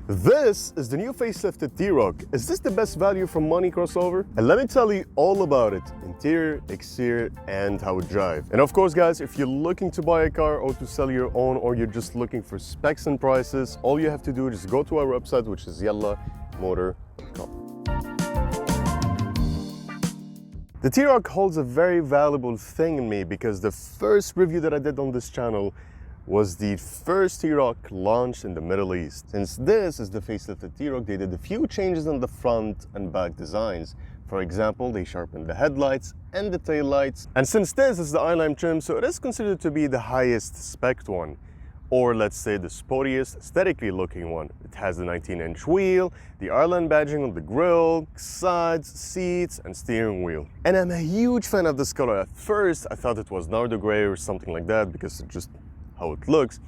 This is the new facelifted T-Roc. Is this the best value for money crossover? And let me tell you all about it, interior, exterior, and how it drives. And of course guys, if you're looking to buy a car or to sell your own, or you're just looking for specs and prices, all you have to do is go to our website, which is YallaMotor.com. The T-Roc holds a very valuable thing in me because the first review that I did on this channel was the first T-Roc launched in the Middle East. Since this is the facelifted T-Roc, they did a few changes on the front and back designs. For example, they sharpened the headlights and the tail lights. And since this is the I-Line trim, so it is considered to be the highest spec one, or let's say the sportiest, aesthetically looking one. It has the 19-inch wheel, the I-Line badging on the grille, sides, seats, and steering wheel. And I'm a huge fan of this color. At first, I thought it was Nardo gray or something like that because it just how it looks,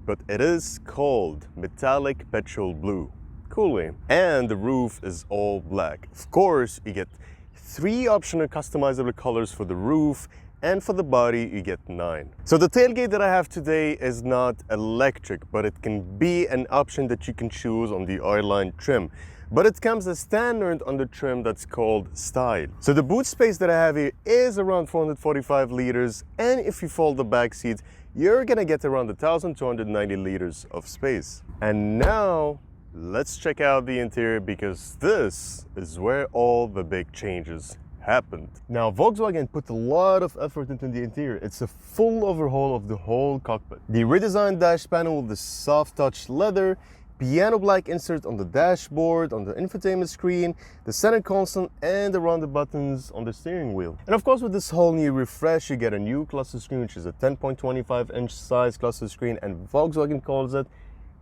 but it is called metallic petrol blue. Cool name. And the roof is all black. Of course, you get 3 optional customizable colors for the roof, and for the body you get 9. So the tailgate that I have today is not electric, but it can be an option that you can choose on the I-Line trim. But it comes as standard on the trim that's called Style. So the boot space that I have here is around 445 liters, and if you fold the back seat, you're gonna get around 1,290 liters of space. And now, let's check out the interior because this is where all the big changes happened. Now, Volkswagen put a lot of effort into the interior. It's a full overhaul of the whole cockpit. The redesigned dash panel with the soft touch leather, piano black insert on the dashboard, on the infotainment screen, the center console, and around the buttons on the steering wheel. And of course, with this whole new refresh, you get a new cluster screen, which is a 10.25-inch size cluster screen, and Volkswagen calls it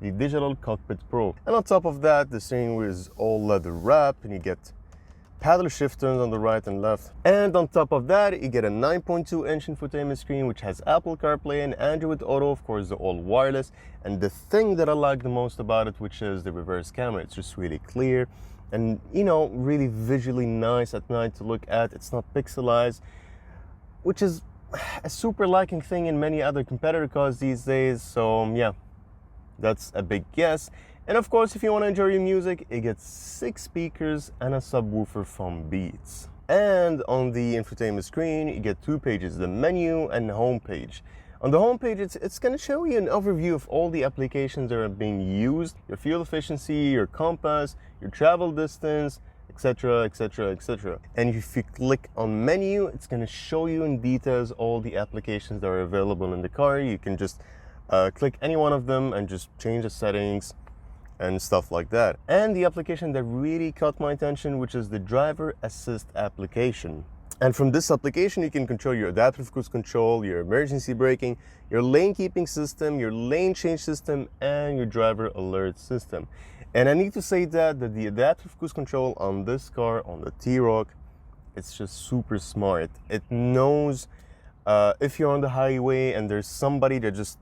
the Digital Cockpit Pro. And on top of that, the steering wheel is all leather wrapped, and you get paddle shifters on the right and left. And on top of that, you get a 9.2-inch infotainment screen, which has Apple CarPlay and Android Auto. Of course, they're all wireless. And the thing that I like the most about it, which is the reverse camera. It's just really clear and, you know, really visually nice at night to look at. It's not pixelized, which is a super lacking thing in many other competitor cars these days. So yeah, that's a big yes. And of course, if you want to enjoy your music, it gets 6 speakers and a subwoofer from Beats. And on the infotainment screen, you get 2 pages, the menu and the home page. On the home page, it's going to show you an overview of all the applications that are being used, your fuel efficiency, your compass, your travel distance, etc, etc, etc. And if you click on menu, it's going to show you in details all the applications that are available in the car. You can just click any one of them and just change the settings and stuff like that. And the application that really caught my attention, which is the driver assist application. And from this application, you can control your adaptive cruise control, your emergency braking, your lane keeping system, your lane change system, and your driver alert system. And I need to say that the adaptive cruise control on this car, on the T-Roc, it's just super smart. It knows if you're on the highway and there's somebody that just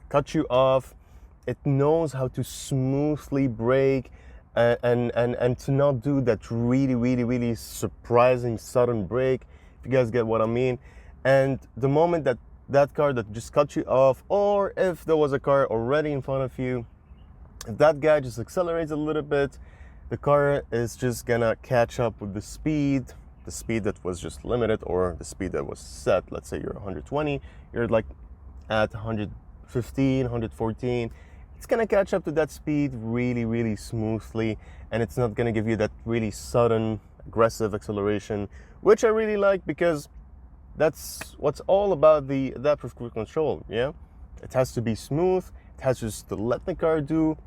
cut you off, it knows how to smoothly brake and to not do that really surprising sudden brake, if you guys get what I mean. And the moment that car that just cut you off, or if there was a car already in front of you, if that guy just accelerates a little bit, the car is just gonna catch up with the speed that was just limited, or the speed that was set. Let's say you're 120, you're like at 115, 114. It's gonna catch up to that speed really smoothly, and it's not gonna give you that really sudden aggressive acceleration, which I really like because that's what's all about the adaptive cruise control. Yeah, it has to be smooth, it has just to let the car do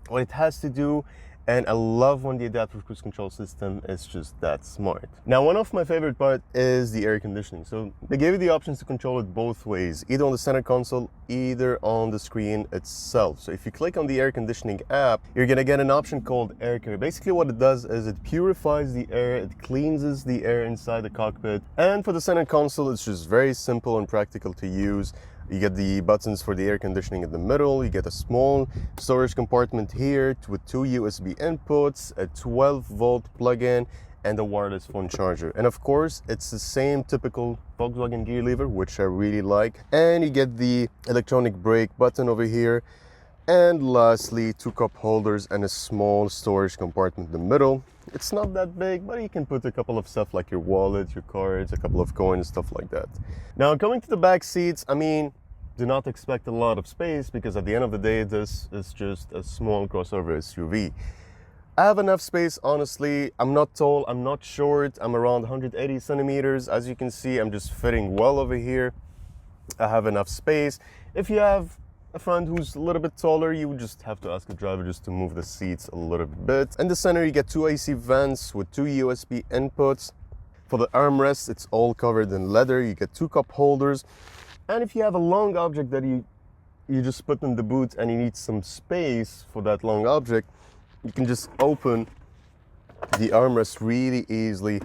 what it has to do. And I love when the adaptive cruise control system is just that smart. Now, one of my favorite parts is the air conditioning. So they gave you the options to control it both ways, either on the center console, either on the screen itself. So if you click on the air conditioning app, you're gonna get an option called Air Care. Basically what it does is it purifies the air, it cleanses the air inside the cockpit. And for the center console, it's just very simple and practical to use. You get the buttons for the air conditioning in the middle. You get a small storage compartment here with 2 USB inputs, a 12-volt plug-in, and a wireless phone charger. And of course, it's the same typical Volkswagen gear lever, which I really like. And you get the electronic brake button over here. And lastly, 2 cup holders and a small storage compartment in the middle. It's not that big, but you can put a couple of stuff like your wallet, your cards, a couple of coins, stuff like that. Now, coming to the back seats, I mean, do not expect a lot of space because at the end of the day, this is just a small crossover SUV. I have enough space, honestly. I'm not tall, I'm not short, I'm around 180 centimeters. As you can see, I'm just fitting well over here. I have enough space. If you have a friend who's a little bit taller, you would just have to ask the driver just to move the seats a little bit. In the center, you get 2 AC vents with 2 USB inputs. For the armrests, it's all covered in leather. You get 2 cup holders. And if you have a long object that you just put in the boot and you need some space for that long object, you can just open the armrest really easily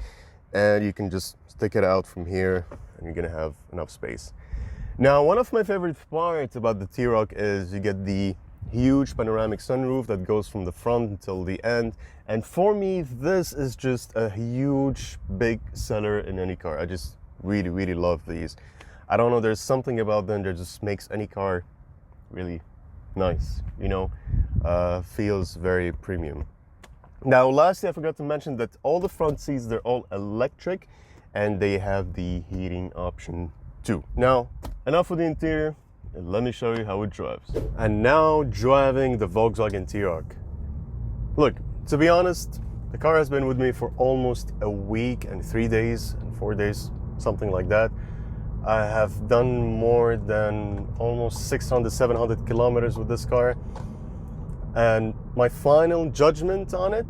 and you can just stick it out from here and you're gonna have enough space. Now, one of my favorite parts about the T-Roc is you get the huge panoramic sunroof that goes from the front until the end. And for me, this is just a huge, big seller in any car. I just really, really love these. I don't know, there's something about them that just makes any car really nice, you know, feels very premium. Now, lastly, I forgot to mention that all the front seats, they're all electric and they have the heating option too. Now, enough of the interior, and let me show you how it drives. And now driving the Volkswagen T-Roc. Look, to be honest, the car has been with me for almost a week and 3 days and 4 days, something like that. I have done more than almost 600, 700 kilometers with this car. And my final judgment on it,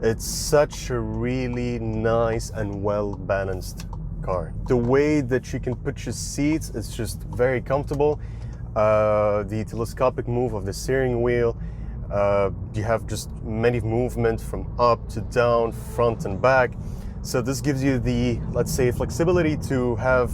it's such a really nice and well-balanced car. The way that you can put your seats is just very comfortable. The telescopic move of the steering wheel, you have just many movements from up to down, front and back. So this gives you the, let's say, flexibility to have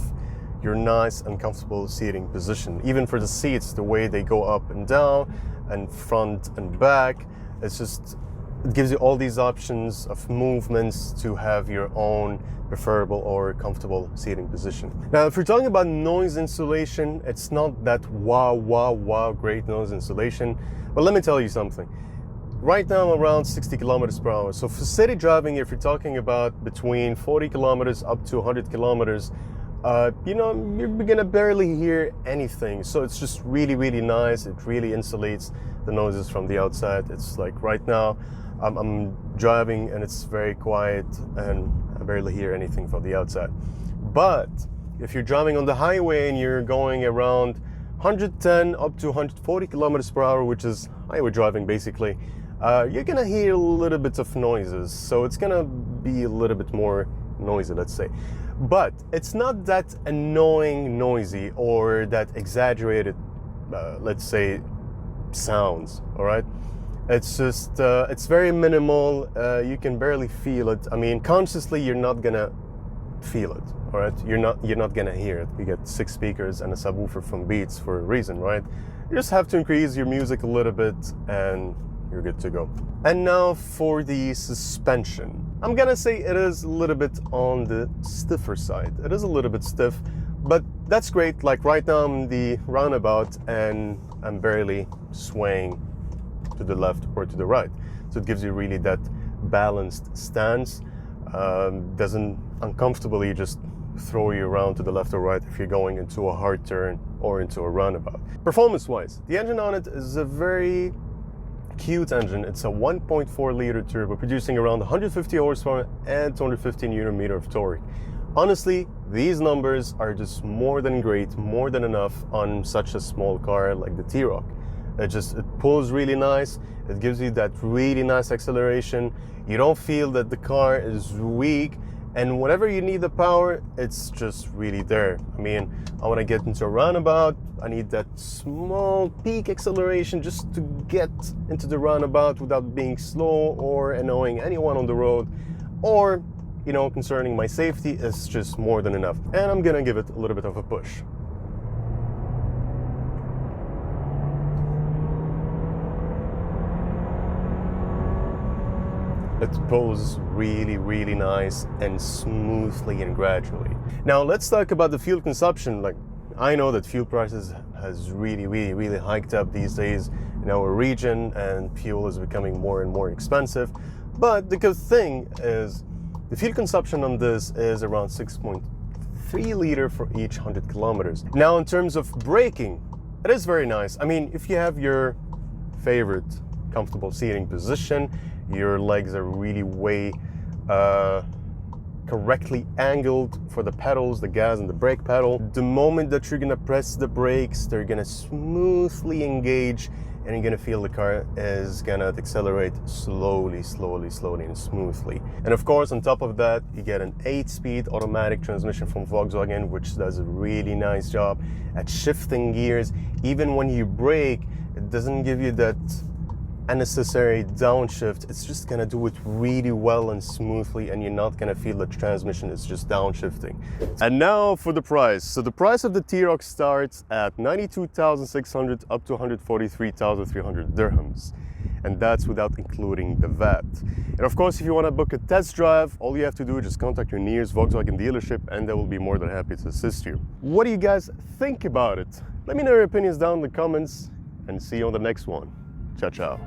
your nice and comfortable seating position. Even for the seats, the way they go up and down and front and back, it's just, it gives you all these options of movements to have your own preferable or comfortable seating position. Now, if you're talking about noise insulation, it's not that wow great noise insulation, but let me tell you something. Right now I'm around 60 kilometers per hour. So for city driving, if you're talking about between 40 kilometers up to 100 kilometers, you know, you're gonna barely hear anything. So it's just really, really nice. It really insulates the noises from the outside. It's like right now, I'm driving and it's very quiet and I barely hear anything from the outside. But if you're driving on the highway and you're going around 110 up to 140 kilometers per hour, which is highway driving basically, you're gonna hear a little bit of noises. So it's gonna be a little bit more noisy, let's say. But it's not that annoying noisy or that exaggerated, let's say, sounds, all right? It's just, it's very minimal. You can barely feel it. I mean, consciously, you're not gonna feel it, all right? You're not gonna hear it. You get 6 speakers and a subwoofer from Beats for a reason, right? You just have to increase your music a little bit and you're good to go. And now for the suspension. I'm gonna say it is a little bit on the stiffer side. It is a little bit stiff, but that's great. Like right now I'm in the roundabout and I'm barely swaying to the left or to the right. So it gives you really that balanced stance. Doesn't uncomfortably just throw you around to the left or right if you're going into a hard turn or into a roundabout. Performance-wise, the engine on it is a very cute engine. It's a 1.4 liter turbo producing around 150 horsepower and 215 Nm of torque. Honestly, these numbers are just more than great, more than enough on such a small car like the T-Roc. It pulls really nice. It gives you that really nice acceleration. You don't feel that the car is weak, and whenever you need the power, it's just really there. I mean, I want to get into a roundabout, I need that small peak acceleration just to get into the roundabout without being slow or annoying anyone on the road, or, you know, concerning my safety, is just more than enough. And I'm gonna give it a little bit of a push. It pulls really, really nice and smoothly and gradually. Now let's talk about the fuel consumption. Like, I know that fuel prices has really hiked up these days in our region, and fuel is becoming more and more expensive. But the good thing is the fuel consumption on this is around 6.3 liter for each 100 kilometers. Now, in terms of braking, it is very nice. I mean, if you have your favorite comfortable seating position, your legs are really way correctly angled for the pedals, the gas and the brake pedal. The moment that you're gonna press the brakes, they're gonna smoothly engage, and you're gonna feel the car is gonna accelerate slowly and smoothly. And of course, on top of that, you get an 8-speed automatic transmission from Volkswagen, which does a really nice job at shifting gears. Even when you brake, it doesn't give you that unnecessary downshift. It's just gonna do it really well and smoothly, and you're not gonna feel the transmission is just downshifting. And now for the price. So the price of the T-Roc starts at 92,600 up to 143,300 dirhams. And that's without including the VAT. And of course, if you want to book a test drive, all you have to do is just contact your nearest Volkswagen dealership, and they will be more than happy to assist you. What do you guys think about it? Let me know your opinions down in the comments, and see you on the next one. Ciao, ciao.